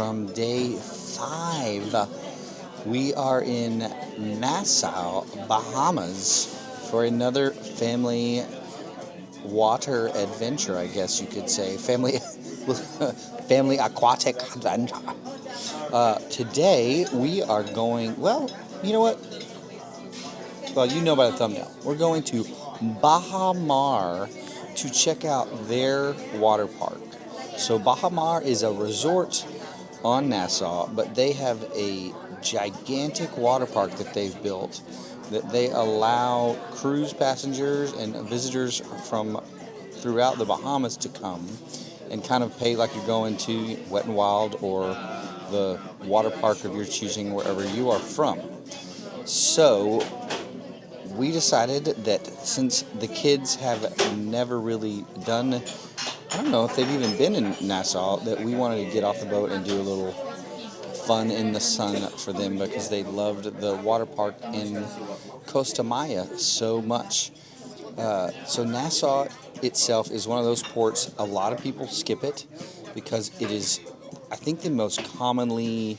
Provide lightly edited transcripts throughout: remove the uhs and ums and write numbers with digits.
from day 5. We are in Nassau, Bahamas for another family water adventure, I guess you could say. Family aquatic adventure. Today we are going, well, you know what? Well, you know by the thumbnail. We're going to Baha Mar to check out their water park. So Baha Mar is a resort on Nassau, but they have a gigantic water park that they've built that they allow cruise passengers and visitors from throughout the Bahamas to come and kind of pay like you're going to Wet n Wild or the water park of your choosing wherever you are from. So we decided that since the kids have never really done, I don't know if they've even been in Nassau, that we wanted to get off the boat and do a little fun in the sun for them because they loved the water park in Costa Maya so much. So Nassau itself is one of those ports, a lot of people skip it because it is, I think, the most commonly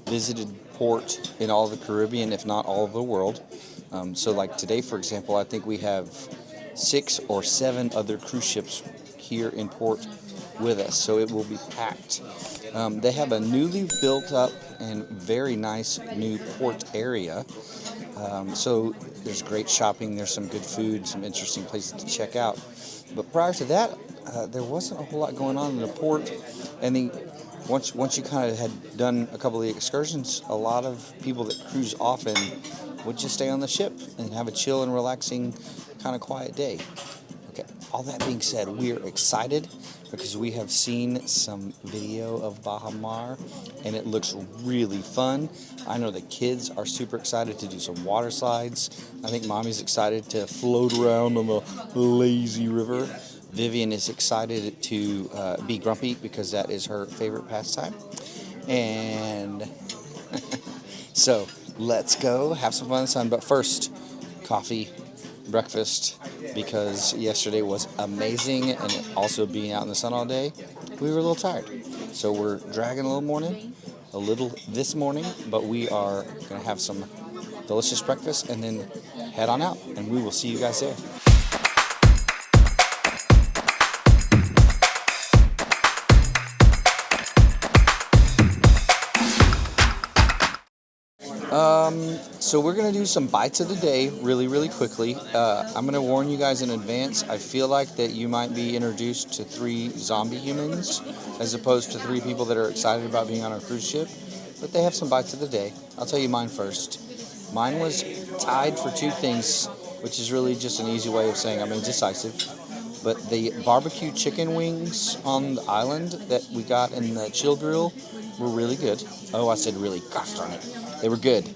visited port in all of the Caribbean, if not all of the world. So like today, for example, I think we have 6 or 7 other cruise ships here in port with us, so it will be packed. They have a newly built up and very nice new port area. So there's great shopping, there's some good food, some interesting places to check out. But prior to that, there wasn't a whole lot going on in the port. And once you kind of had done a couple of the excursions, a lot of people that cruise often would just stay on the ship and have a chill and relaxing kind of quiet day. Okay, all that being said, we are excited because we have seen some video of Baha Mar and it looks really fun. I know the kids are super excited to do some water slides. I think Mommy's excited to float around on the lazy river. Vivian is excited to be grumpy because that is her favorite pastime. And so let's go have some fun in the sun. But first, coffee, breakfast, because yesterday was amazing, and also being out in the sun all day, we were a little tired. So we're dragging a little this morning, but we are going to have some delicious breakfast and then head on out, and we will see you guys there. So we're going to do some bites of the day really quickly. I'm going to warn you guys in advance. I feel like that you might be introduced to 3 zombie humans as opposed to 3 people that are excited about being on a cruise ship. But they have some bites of the day. I'll tell you mine first. Mine was tied for 2 things, which is really just an easy way of saying I'm indecisive. But the barbecue chicken wings on the island that we got in the chill grill were really good. Oh, I said really. Gosh darn it. They were good.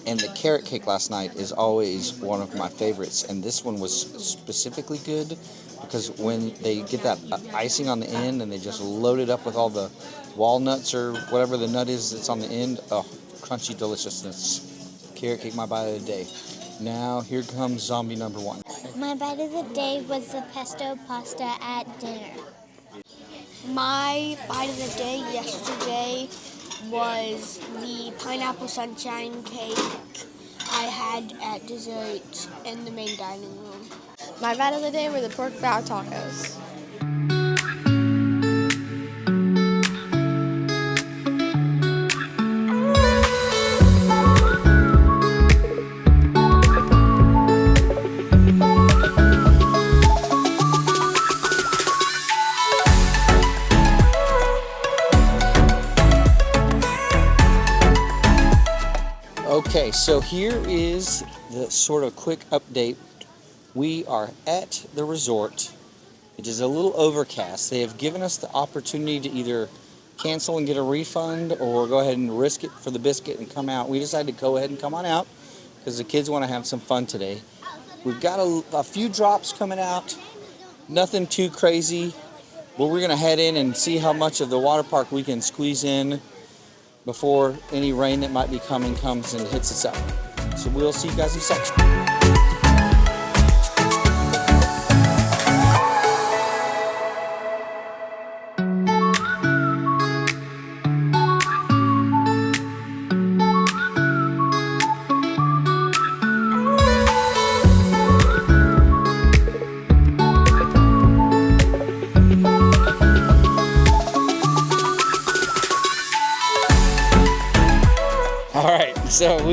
And the carrot cake last night is always one of my favorites. And this one was specifically good because when they get that icing on the end and they just load it up with all the walnuts or whatever the nut is that's on the end, oh, crunchy deliciousness. Carrot cake, my bite of the day. Now, here comes zombie number 1. My bite of the day was the pesto pasta at dinner. My bite of the day yesterday was the pineapple sunshine cake I had at dessert in the main dining room. My bite of the day were the pork bow tacos. Okay, so here is the sort of quick update. We are at the resort. It is a little overcast. They have given us the opportunity to either cancel and get a refund or go ahead and risk it for the biscuit and come out. We decided to go ahead and come on out because the kids want to have some fun today. We've got a few drops coming out. Nothing too crazy. But we're going to head in and see how much of the water park we can squeeze in before any rain that might be coming comes and hits us up. So we'll see you guys in a second.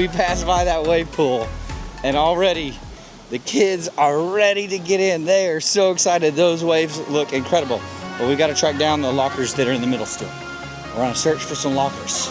we passed by that wave pool, and already the kids are ready to get in. They are so excited. Those waves look incredible. But we got to track down the lockers that are in the middle still. We're on a search for some lockers.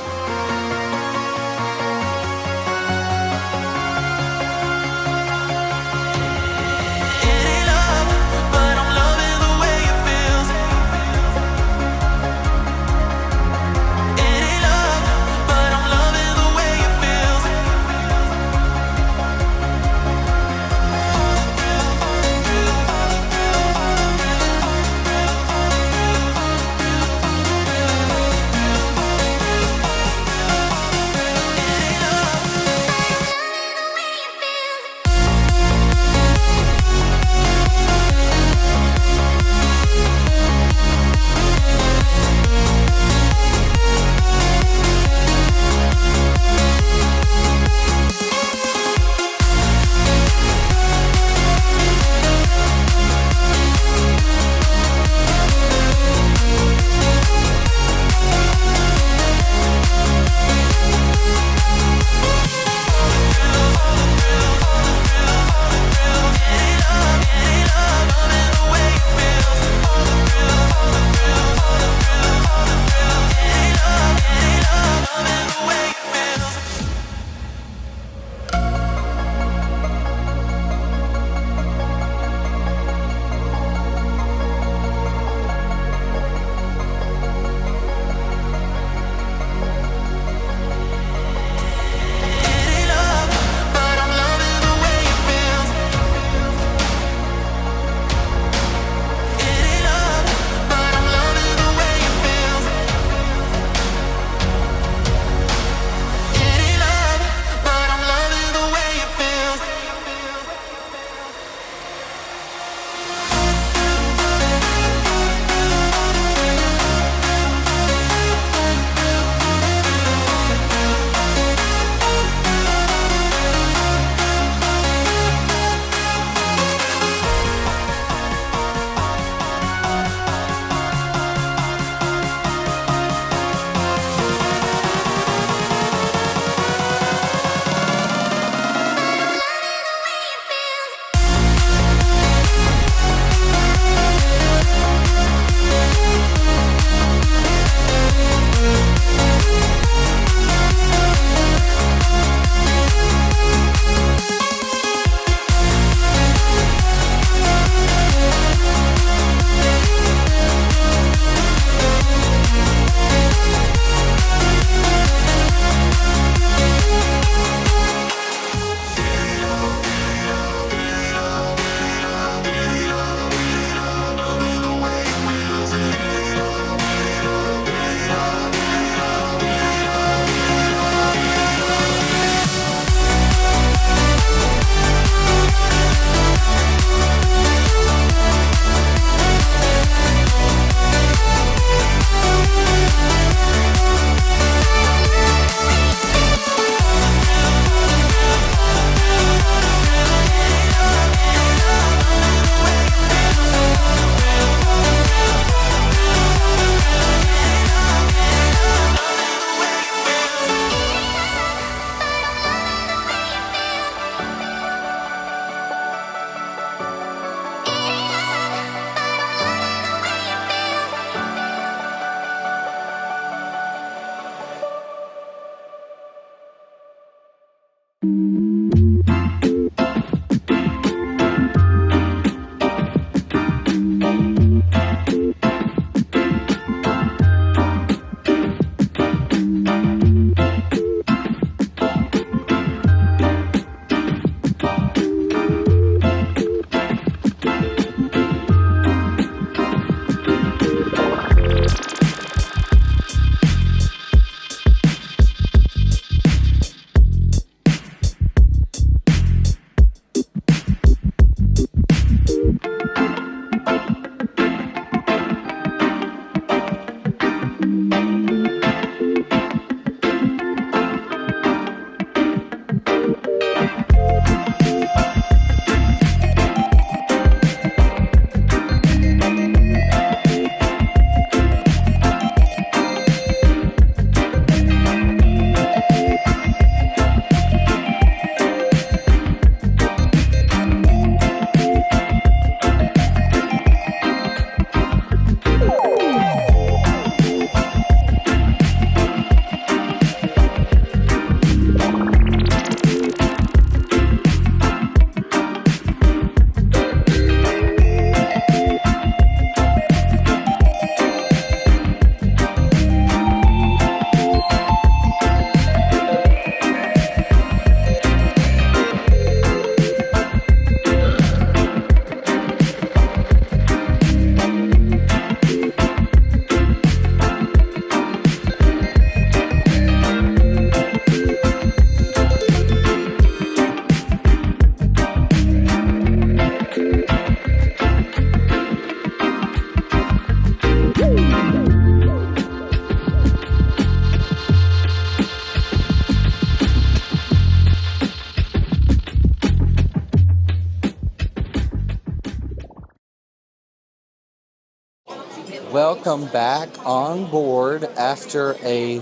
Welcome back on board after a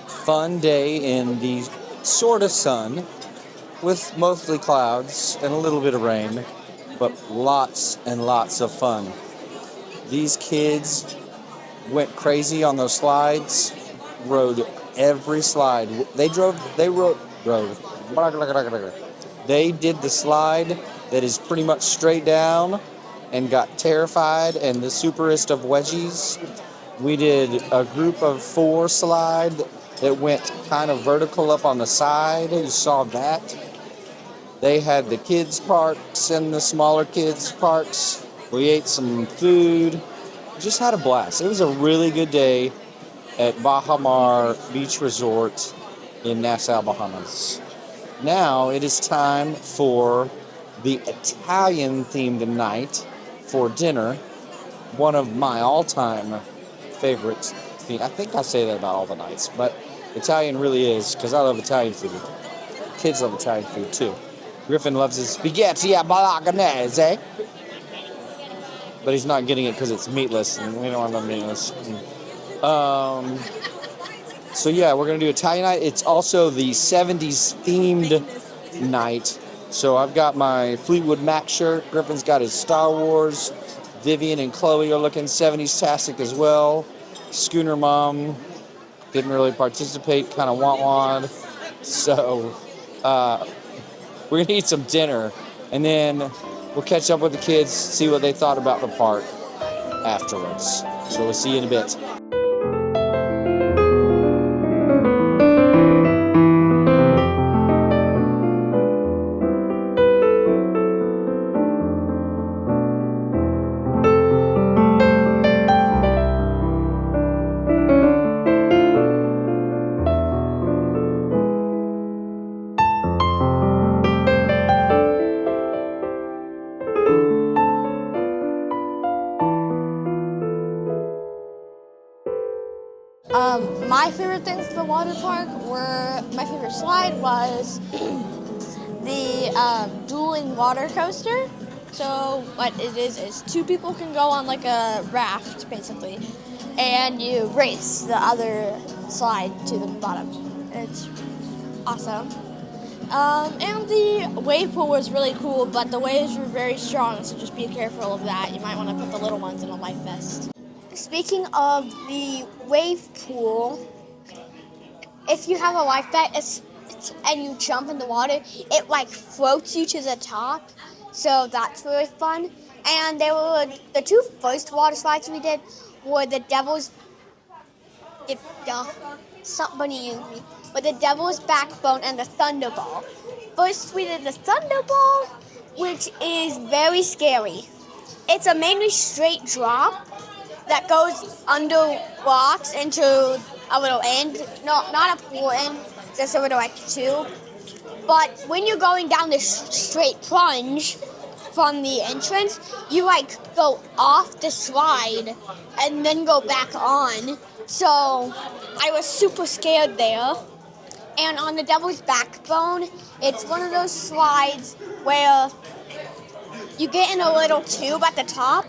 fun day in the sort of sun with mostly clouds and a little bit of rain, but lots and lots of fun. These kids went crazy on those slides, rode every slide. They did the slide that is pretty much straight down and got terrified, and the superest of wedgies. We did a group of 4 slide that went kind of vertical up on the side. You saw that. They had the kids parks and the smaller kids parks. We ate some food. Just had a blast. It was a really good day at Baha Mar Beach Resort in Nassau, Bahamas. Now it is time for the Italian-themed night for dinner. One of my all-time favorite things. I think I say that about all the nights, but Italian really is, because I love Italian food. Kids love Italian food too. Griffin loves his spaghetti a bolognese, but he's not getting it because it's meatless, and we don't want meatless. So yeah, we're gonna do Italian night. It's also the 70s themed night. So I've got my Fleetwood Mac shirt. Griffin's got his Star Wars. Vivian and Chloe are looking 70s-tastic as well. Schooner Mom didn't really participate, kind of want. So we're gonna eat some dinner, and then we'll catch up with the kids, see what they thought about the park afterwards. So we'll see you in a bit. My favorite things at the water park were, my favorite slide was the dueling water coaster. So what it is 2 people can go on like a raft basically, and you race the other slide to the bottom. It's awesome. And the wave pool was really cool, but the waves were very strong, so just be careful of that. You might want to put the little ones in a life vest. Speaking of the wave pool, if you have a life vest and you jump in the water, it like floats you to the top. So that's really fun. And there were the 2 first water slides we did were the Devil's the Devil's Backbone and the Thunderball. First we did the Thunderball, which is very scary. It's a mainly straight drop that goes under rocks into a little end, not a pool end, just a little like tube. But when you're going down this straight plunge from the entrance, you like go off the slide and then go back on. So I was super scared there. And on the Devil's Backbone, it's one of those slides where you get in a little tube at the top,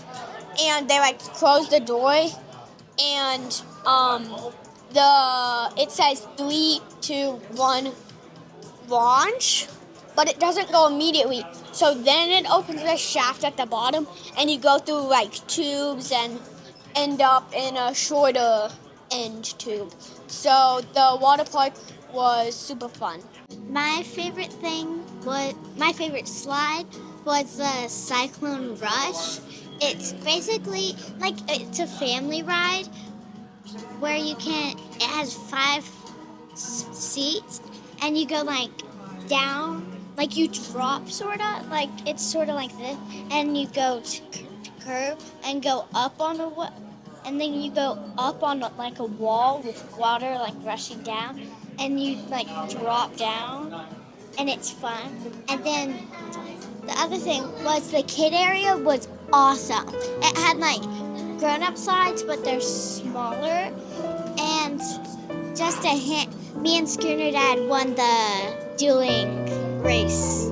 and they like close the door, and it says 3, 2, 1 launch, but it doesn't go immediately. So then it opens the shaft at the bottom, and you go through like tubes and end up in a shorter end tube. So the water park was super fun. My favorite slide was the Cyclone Rush. It's basically like it's a family ride where it has 5 seats, and you go like down, like you drop like it's sort of like this, and you go to curve and go up on and then you go up on like a wall with water like rushing down, and you like drop down, and it's fun. And then the other thing was the kid area was awesome. It had like grown-up slides, but they're smaller. And just a hint, me and Schooner Dad won the dueling race.